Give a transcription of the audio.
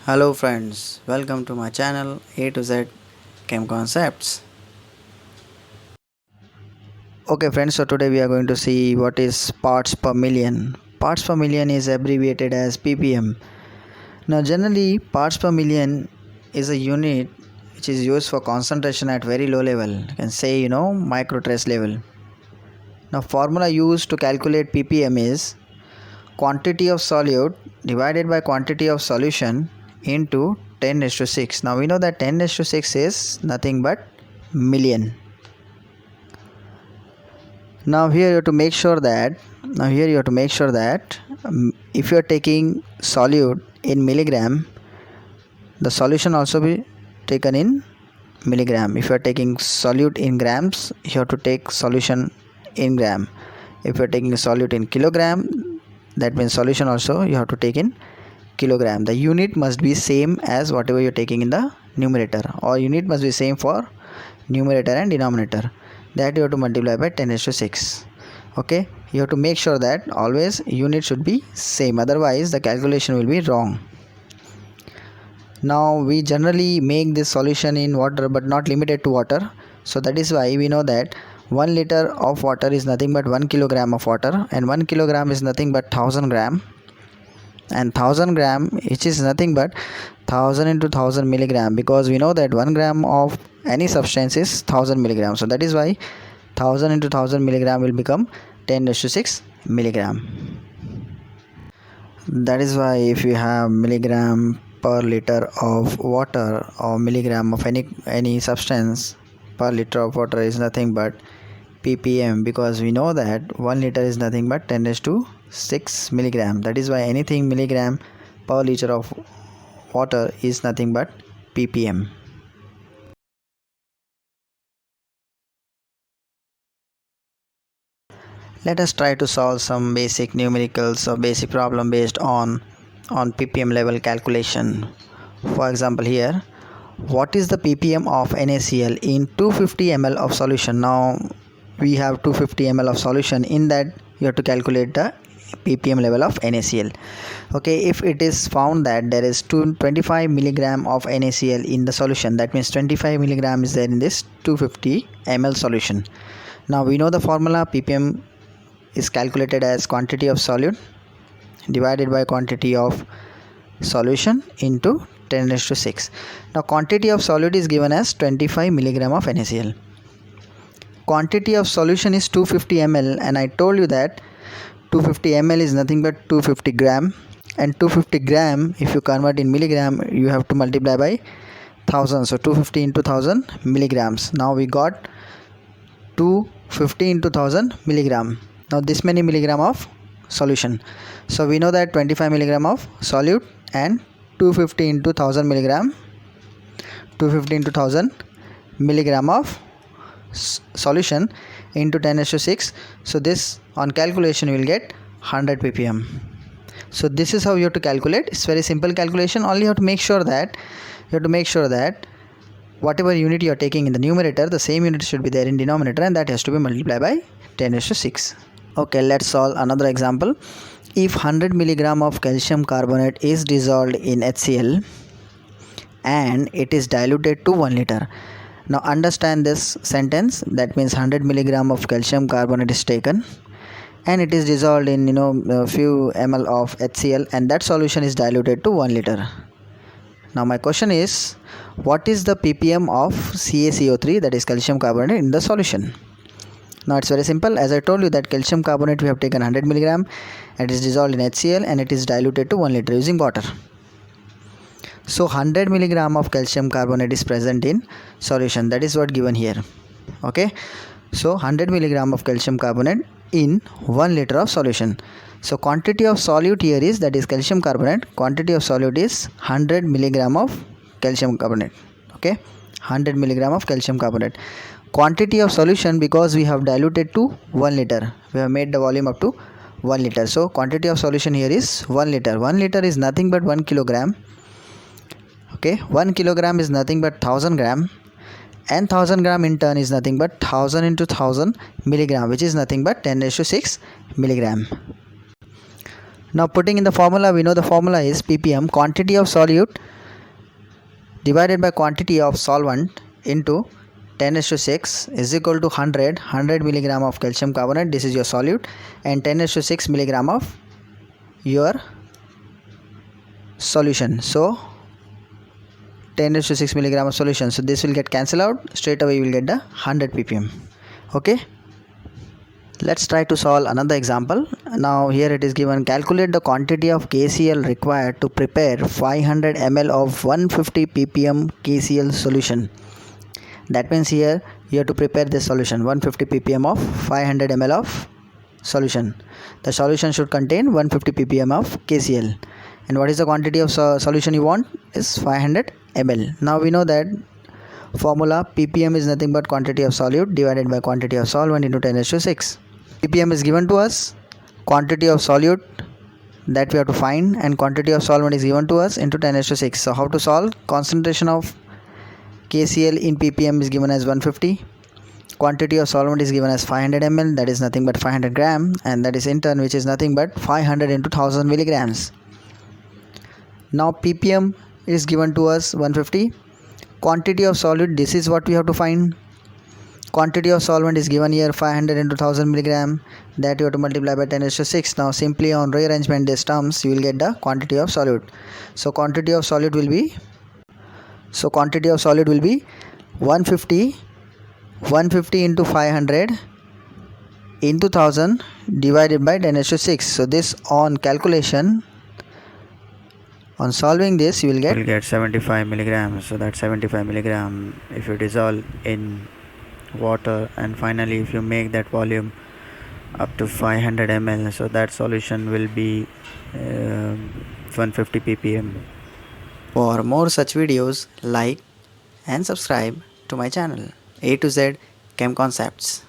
Hello friends, welcome to my channel A to Z Chem Concepts. Okay friends, so today we are going to see what is parts per million. Parts per million is abbreviated as ppm. Now generally parts per million is a unit which is used for concentration at very low level. You can say micro trace level. Now formula used to calculate ppm is quantity of solute divided by quantity of solution into 10⁶. Now we know that 10⁶ is nothing but million. Now here you have to make sure that if you are taking solute in milligram, the solution also be taken in milligram. If you are taking solute in grams, you have to take solution in gram. If you are taking solute in kilogram, that means solution also you have to take in kilogram. The unit must be same as whatever you're taking in the numerator, or unit must be same for numerator and denominator. That you have to multiply by 10⁶. Okay, you have to make sure that always unit should be same, otherwise the calculation will be wrong. Now we generally make this solution in water but not limited to water, so that is why we know that 1 liter of water is nothing but 1 kilogram of water, and 1 kilogram is nothing but 1000 gram, and 1000 gram which is nothing but 1000 into 1000 milligram, because we know that 1 gram of any substance is 1000 milligram. So that is why 1000 into 1000 milligram will become 10⁶ milligram. That is why if you have milligram per liter of water or milligram of any substance per liter of water is nothing but ppm, because we know that 1 liter is nothing but 10⁶ milligram. That is why anything milligram per liter of water is nothing but ppm. Let us try to solve some basic numericals or basic problem based on ppm level calculation. For example, here, what is the ppm of NaCl in 250 ml of solution? Now we have 250 ml of solution. In that you have to calculate the ppm level of NaCl. Okay, if it is found that there is 25 milligram of NaCl in the solution, that means 25 milligram is there in this 250 ml solution. Now we know the formula. ppm is calculated as quantity of solute divided by quantity of solution into 10⁶. Now quantity of solute is given as 25 milligram of NaCl. Quantity of solution is 250 ml, and I told you that 250 ml is nothing but 250 gram, and 250 gram if you convert in milligram you have to multiply by 1000. So 250 into 1000 milligrams. Now we got 250 into 1000 milligram. Now this many milligram of solution. So we know that 25 milligram of solute and 250 into 1000 milligram, 250 into 1000 milligram of solution into 10⁶. So this on calculation you will get 100 ppm. So this is how you have to calculate. It's very simple calculation. Only you have to make sure that whatever unit you are taking in the numerator, the same unit should be there in denominator, and that has to be multiplied by 10⁶. Okay, let's solve another example. If 100 milligram of calcium carbonate is dissolved in HCl and it is diluted to 1 liter. Now understand this sentence. That means 100 milligram of calcium carbonate is taken and it is dissolved in a few ml of HCl, and that solution is diluted to 1 liter. Now my question is, what is the ppm of CaCO3, that is calcium carbonate, in the solution? Now it's very simple. As I told you that calcium carbonate we have taken 100 milligram, it is dissolved in HCl and it is diluted to 1 liter using water. So 100 milligram of calcium carbonate is present in solution. That is what given here. Okay, so 100 milligram of calcium carbonate in 1 liter of solution. So quantity of solute here is, that is calcium carbonate, quantity of solute is 100 milligram of calcium carbonate. Okay, 100 milligram of calcium carbonate. Quantity of solution, because we have diluted to 1 liter, we have made the volume up to 1 liter. So quantity of solution here is 1 liter. 1 liter is nothing but 1 kilogram. Okay, 1 kilogram is nothing but 1000 gram, and 1000 gram in turn is nothing but 1000 into 1000 milligram, which is nothing but 10⁶ milligram. Now putting in the formula, we know the formula is ppm, quantity of solute divided by quantity of solvent into 10⁶ is equal to 100 milligram of calcium carbonate, this is your solute, and 10⁶ milligram of your solution. So 10⁶ milligram of solution, so this will get cancelled out, straight away you will get the 100 ppm. Okay, let's try to solve another example. Now here it is given, calculate the quantity of KCl required to prepare 500 ml of 150 ppm KCl solution. That means here you have to prepare this solution 150 ppm of 500 ml of solution. The solution should contain 150 ppm of KCl, and what is the quantity of solution you want is 500 ml. Now we know that formula ppm is nothing but quantity of solute divided by quantity of solvent into 10⁶. ppm is given to us, quantity of solute that we have to find, and quantity of solvent is given to us into 10⁶. So how to solve? Concentration of KCl in ppm is given as 150, quantity of solvent is given as 500 ml, that is nothing but 500 gram, and that is in turn which is nothing but 500 into 1000 milligrams. Now ppm is given to us 150, quantity of solute, this is what we have to find. Quantity of solvent is given here 500 into 1000 milligram, that you have to multiply by 10⁶. Now simply on rearrangement these terms you will get the quantity of solute. So quantity of solute will be 150 into 500 into 1000 divided by 10⁶. So this on calculation, on solving this you will get 75 milligrams. So that 75 milligram if you dissolve in water, and finally if you make that volume up to 500 ml, so that solution will be 150 ppm. For more such videos, like and subscribe to my channel A to Z Chem Concepts.